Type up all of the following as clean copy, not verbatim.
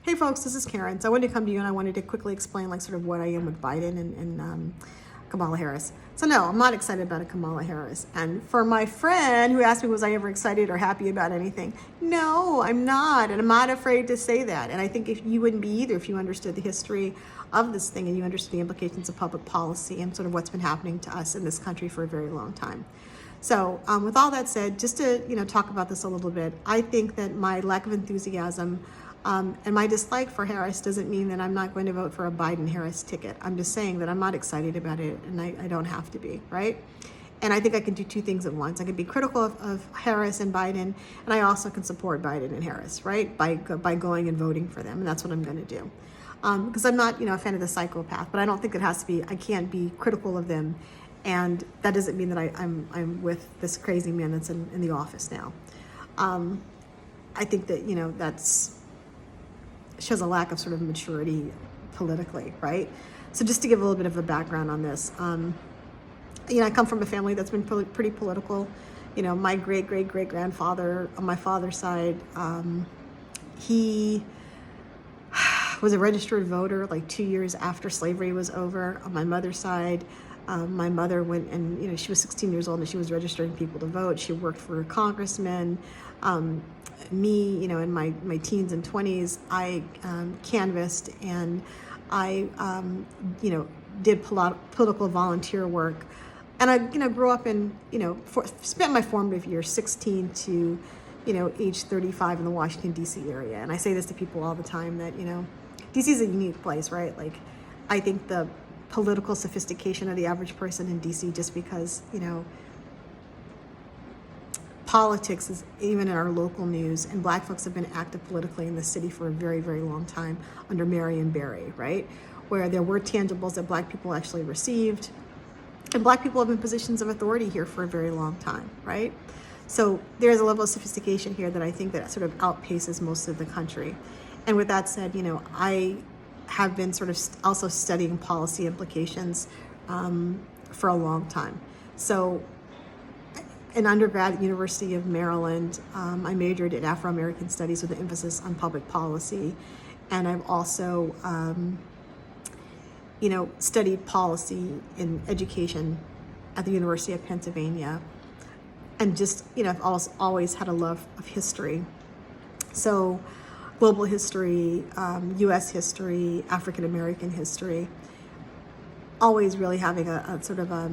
Hey folks, this is Karen. So I wanted to come to you and I wanted to quickly explain like sort of what I am with Biden and Kamala Harris. So no, I'm not excited about a Kamala Harris. And for my friend who asked me, was I ever excited or happy about anything? No, I'm not. And I'm not afraid to say that. And I think if you wouldn't be either if you understood the history of this thing and you understood the implications of public policy and sort of what's been happening to us in this country for a very long time. So with all that said, just to talk about this a little bit, I think that my lack of enthusiasm and my dislike for Harris doesn't mean that I'm not going to vote for a Biden-Harris ticket. I'm just saying that I'm not excited about it, and I don't have to be, right? And I think I can do two things at once. I can be critical of Harris and Biden, and I also can support Biden and Harris, right? By going and voting for them, and that's what I'm going to do. Because I'm not, a fan of the psychopath, but I don't think it has to be. I can't be critical of them, and that doesn't mean that I'm with this crazy man that's in the office now. I think that that's shows a lack of sort of maturity politically, right? So just to give a little bit of a background on this, I come from a family that's been pretty political. My great-great-great-grandfather on my father's side, he was a registered voter like 2 years after slavery was over. On my mother's side, my mother went and, she was 16 years old and she was registering people to vote. She worked for congressmen. Me, in my teens and 20s, I canvassed and I, did political volunteer work. And I, grew up in, spent my formative years 16 to, age 35 in the Washington, D.C. area. And I say this to people all the time that, D.C. is a unique place, right? Like, I think the political sophistication of the average person in D.C. just because, politics is even in our local news, and Black folks have been active politically in the city for a very, very long time under Marion Barry, right? Where there were tangibles that Black people actually received, and Black people have been in positions of authority here for a very long time, right? So there's a level of sophistication here that I think that sort of outpaces most of the country. And with that said, I have been sort of also studying policy implications for a long time. So in undergrad at University of Maryland, I majored in Afro-American Studies with an emphasis on public policy. And I've also, studied policy in education at the University of Pennsylvania. And just, I've always had a love of history. So global history, U.S. history, African-American history, always really having a sort of a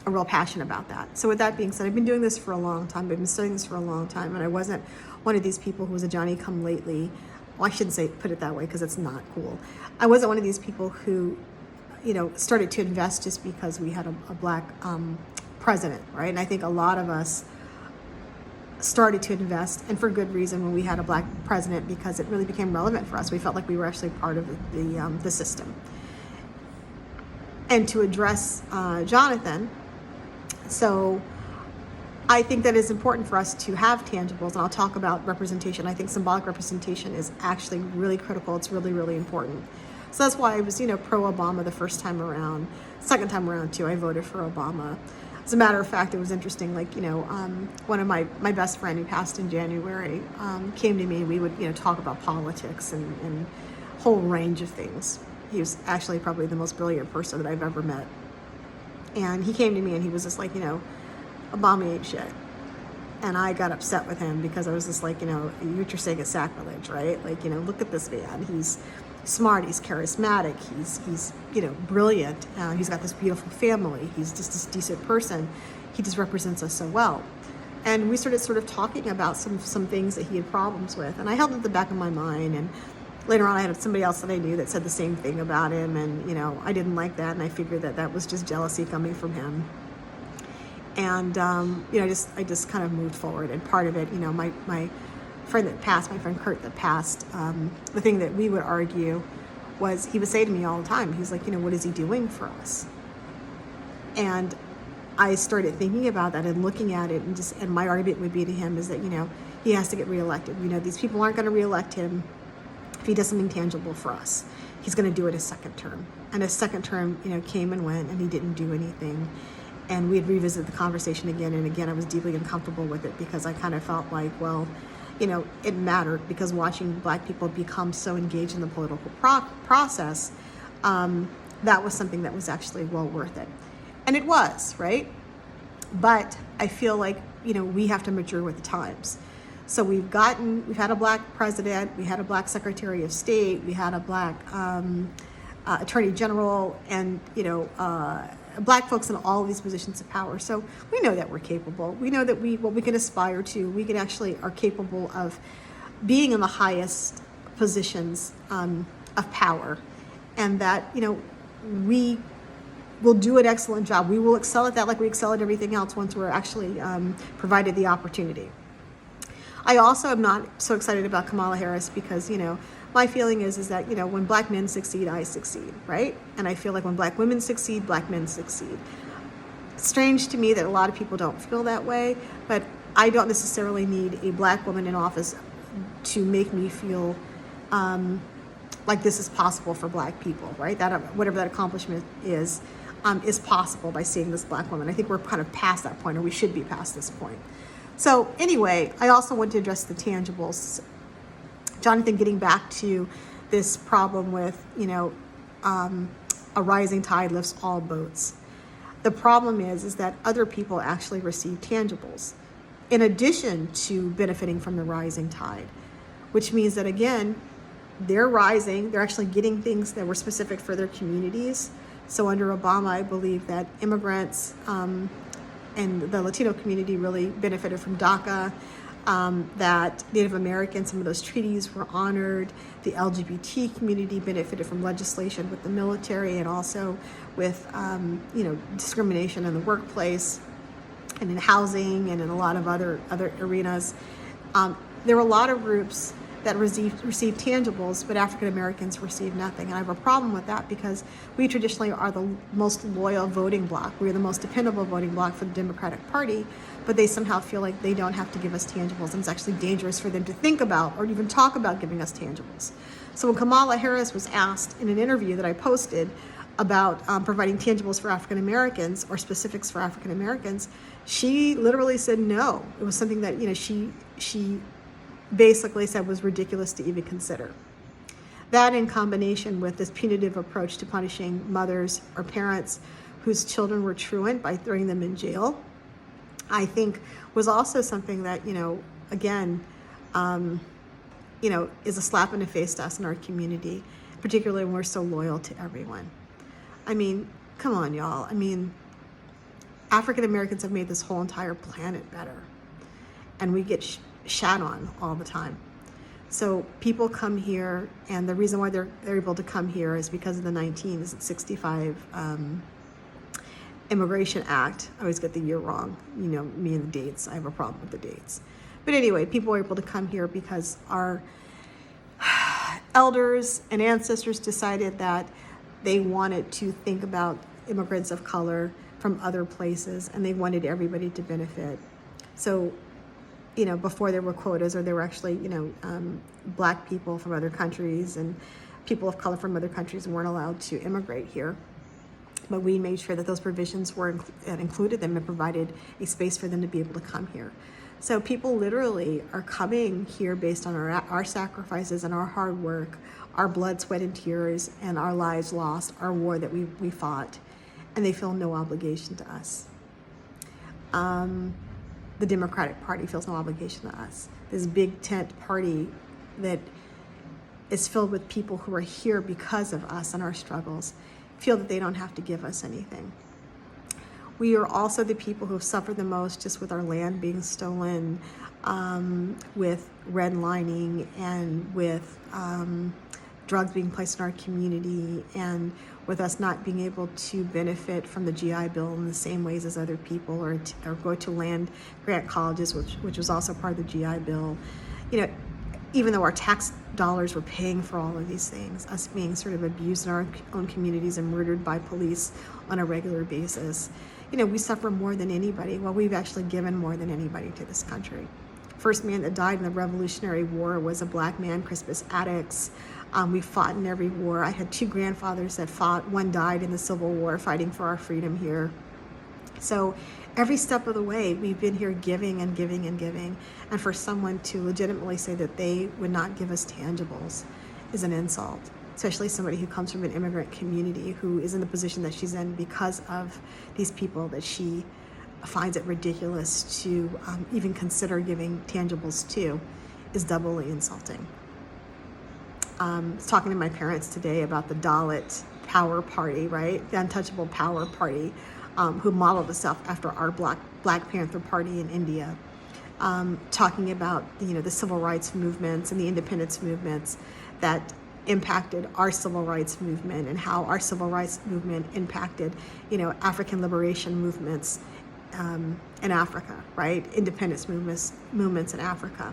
real passion about that. So with that being said, I've been doing this for a long time. I've been studying this for a long time, and I wasn't one of these people who was a Johnny-come-lately. Well, I shouldn't put it that way because it's not cool. I wasn't one of these people who, started to invest just because we had a Black president, right? And I think a lot of us started to invest, and for good reason, when we had a Black president, because it really became relevant for us. We felt like we were actually part of the system. And to address Jonathan, so I think that it's important for us to have tangibles, and I'll talk about representation. I think symbolic representation is actually really critical. It's really, really important. So that's why I was, pro-Obama the first time around. Second time around, too, I voted for Obama. As a matter of fact, it was interesting, one of my best friend who passed in January came to me, and we would, talk about politics and a whole range of things. He was actually probably the most brilliant person that I've ever met. And he came to me and he was just like, Obama ain't shit. And I got upset with him because I was just like, what you're saying is sacrilege, right? Like, look at this man. He's smart, he's charismatic, he's brilliant. He's got this beautiful family. He's just this decent person. He just represents us so well. And we started sort of talking about some things that he had problems with. And I held it at the back of my mind. And later on, I had somebody else that I knew that said the same thing about him, and I didn't like that, and I figured that was just jealousy coming from him. And I just kind of moved forward. And part of it, my friend that passed, my friend Kurt that passed, the thing that we would argue was he would say to me all the time, he's like, what is he doing for us? And I started thinking about that and looking at it, and my argument would be to him is that he has to get reelected. These people aren't going to reelect him if he does something tangible for us. He's going to do it his second term. And his second term, came and went, and he didn't do anything. And we had revisited the conversation again and again. I was deeply uncomfortable with it because I kind of felt like, well, it mattered, because watching Black people become so engaged in the political process, that was something that was actually well worth it. And it was, right? But I feel like, we have to mature with the times. So we've had a Black president, we had a Black Secretary of State, we had a Black Attorney General, and, Black folks in all of these positions of power. So we know that we're capable. We know that what we can aspire to, we can actually are capable of being in the highest positions of power, and that, we will do an excellent job. We will excel at that like we excel at everything else once we're actually provided the opportunity. I also am not so excited about Kamala Harris because, my feeling is that, when Black men succeed, I succeed, right? And I feel like when Black women succeed, Black men succeed. It's strange to me that a lot of people don't feel that way, but I don't necessarily need a Black woman in office to make me feel like this is possible for Black people, right? That whatever that accomplishment is possible by seeing this Black woman. I think we're kind of past that point, or we should be past this point. So anyway, I also want to address the tangibles. Jonathan, getting back to this problem with, a rising tide lifts all boats. The problem is that other people actually receive tangibles in addition to benefiting from the rising tide, which means that, again, they're rising, they're actually getting things that were specific for their communities. So under Obama, I believe that immigrants and the Latino community really benefited from DACA, that Native Americans, some of those treaties were honored. The LGBT community benefited from legislation with the military and also with, discrimination in the workplace and in housing and in a lot of other arenas. There were a lot of groups that received tangibles, but African Americans received nothing. And I have a problem with that because we traditionally are the most loyal voting bloc. We're the most dependable voting bloc for the Democratic Party, but they somehow feel like they don't have to give us tangibles. And it's actually dangerous for them to think about or even talk about giving us tangibles. So when Kamala Harris was asked in an interview that I posted about providing tangibles for African Americans or specifics for African Americans, she literally said no. It was something that, she basically said was ridiculous to even consider. That in combination with this punitive approach to punishing mothers or parents whose children were truant by throwing them in jail, I think was also something that, again, is a slap in the face to us in our community, particularly when we're so loyal to everyone. I mean, come on, y'all. I mean, African Americans have made this whole entire planet better, and we get shat on all the time. So people come here, and the reason why they're able to come here is because of the 1965 Immigration Act. I always get the year wrong. Me and the dates. I have a problem with the dates. But anyway, people were able to come here because our elders and ancestors decided that they wanted to think about immigrants of color from other places, and they wanted everybody to benefit. So before there were quotas, or there were actually, Black people from other countries and people of color from other countries weren't allowed to immigrate here. But we made sure that those provisions were included them and provided a space for them to be able to come here. So people literally are coming here based on our sacrifices and our hard work, our blood, sweat, and tears, and our lives lost, our war that we fought, and they feel no obligation to us. The Democratic Party feels no obligation to us. This big tent party that is filled with people who are here because of us and our struggles feel that they don't have to give us anything. We are also the people who have suffered the most just with our land being stolen, with redlining, and with drugs being placed in our community, and with us not being able to benefit from the GI Bill in the same ways as other people, or go to land grant colleges, which was also part of the GI Bill. Even though our tax dollars were paying for all of these things, us being sort of abused in our own communities and murdered by police on a regular basis, we suffer more than anybody. Well, we've actually given more than anybody to this country. First man that died in the Revolutionary War was a Black man, Crispus Attucks. We fought in every war. I had two grandfathers that fought. One died in the Civil War fighting for our freedom here. So Every step of the way, we've been here giving and giving and giving. And for someone to legitimately say that they would not give us tangibles is an insult, especially somebody who comes from an immigrant community who is in the position that she's in because of these people that she finds it ridiculous to even consider giving tangibles to, is doubly insulting. I was talking to my parents today about the Dalit Power Party, right? The Untouchable Power Party, who modeled itself after our Black Panther Party in India, talking about the civil rights movements and the independence movements that impacted our civil rights movement, and how our civil rights movement impacted African liberation movements in Africa, right? Independence movements in Africa.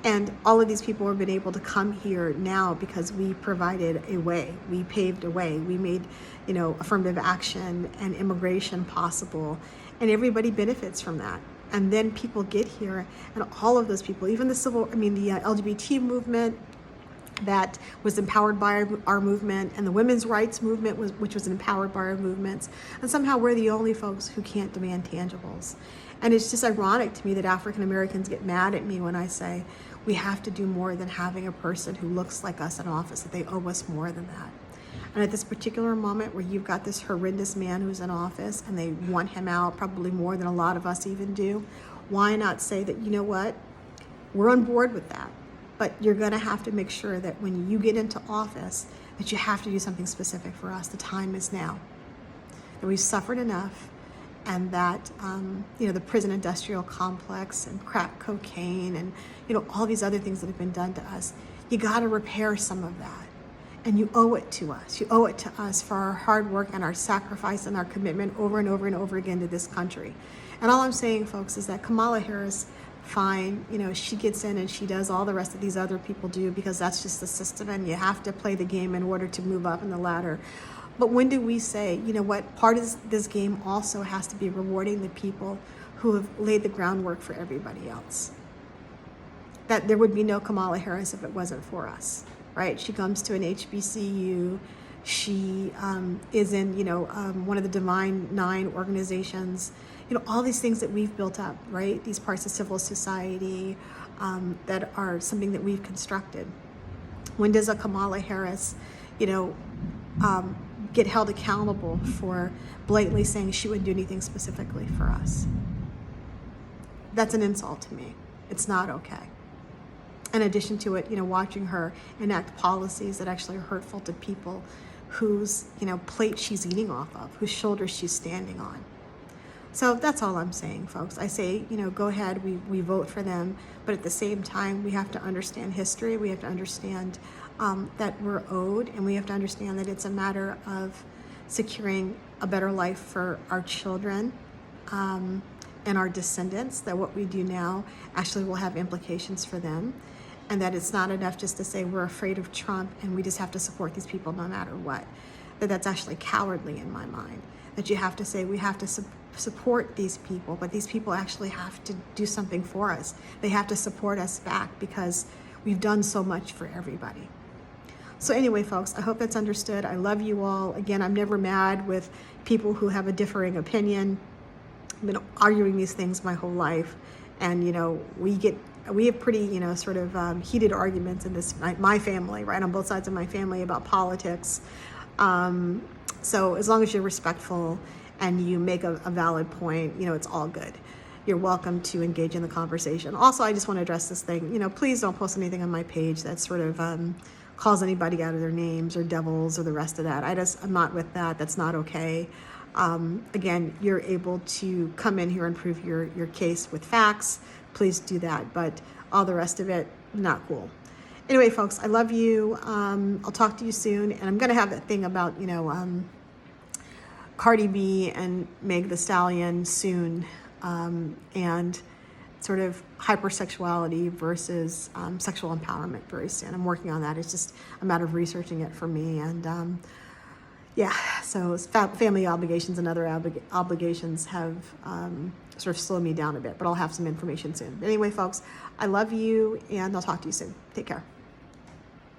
And all of these people have been able to come here now because we provided a way. We paved a way. We made, affirmative action and immigration possible, and everybody benefits from that. And then people get here, and all of those people, even the LGBT movement that was empowered by our movement, and the women's rights movement, which was empowered by our movements, and somehow we're the only folks who can't demand tangibles. And it's just ironic to me that African Americans get mad at me when I say we have to do more than having a person who looks like us in office, that they owe us more than that. And at this particular moment where you've got this horrendous man who's in office and they want him out probably more than a lot of us even do, why not say that, you know what, we're on board with that, but you're going to have to make sure that when you get into office that you have to do something specific for us. The time is now. That we've suffered enough, and that the prison industrial complex and crack cocaine and all these other things that have been done to us, you got to repair some of that, and you owe it to us. You owe it to us for our hard work and our sacrifice and our commitment over and over and over again to this country. And all I'm saying, folks, is that Kamala Harris, fine, she gets in and she does all the rest of these other people do, because that's just the system, and you have to play the game in order to move up in the ladder. But when do we say, what, part of this game also has to be rewarding the people who have laid the groundwork for everybody else? That there would be no Kamala Harris if it wasn't for us, right? She comes to an HBCU. She is in, one of the Divine Nine organizations. All these things that we've built up, right? These parts of civil society that are something that we've constructed. When does a Kamala Harris, get held accountable for blatantly saying she wouldn't do anything specifically for us? That's an insult to me. It's not okay. In addition to it, watching her enact policies that actually are hurtful to people whose, plate she's eating off of, whose shoulders she's standing on. So that's all I'm saying, folks. I say, go ahead, we vote for them, but at the same time, we have to understand history. We have to understand that we're owed, and we have to understand that it's a matter of securing a better life for our children and our descendants, that what we do now actually will have implications for them, and that it's not enough just to say we're afraid of Trump and we just have to support these people no matter what. That's actually cowardly in my mind. That you have to say we have to support these people, but these people actually have to do something for us. They have to support us back because we've done so much for everybody. So anyway, folks, I hope that's understood. I love you all. Again, I'm never mad with people who have a differing opinion. I've been arguing these things my whole life, and we have pretty heated arguments in this my family, right, on both sides of my family about politics. So as long as you're respectful and you make a valid point, it's all good. You're welcome to engage in the conversation. Also, I just want to address this thing. Please don't post anything on my page that calls anybody out of their names or devils or the rest of that. I'm not with that. That's not okay. Again, you're able to come in here and prove your case with facts. Please do that. But all the rest of it, not cool. Anyway, folks, I love you. I'll talk to you soon. And I'm going to have that thing about, Cardi B and Meg the Stallion soon. And sort of hypersexuality versus sexual empowerment very soon. I'm working on that. It's just a matter of researching it for me. And so family obligations and other obligations have sort of slowed me down a bit, but I'll have some information soon. Anyway, folks, I love you, and I'll talk to you soon. Take care.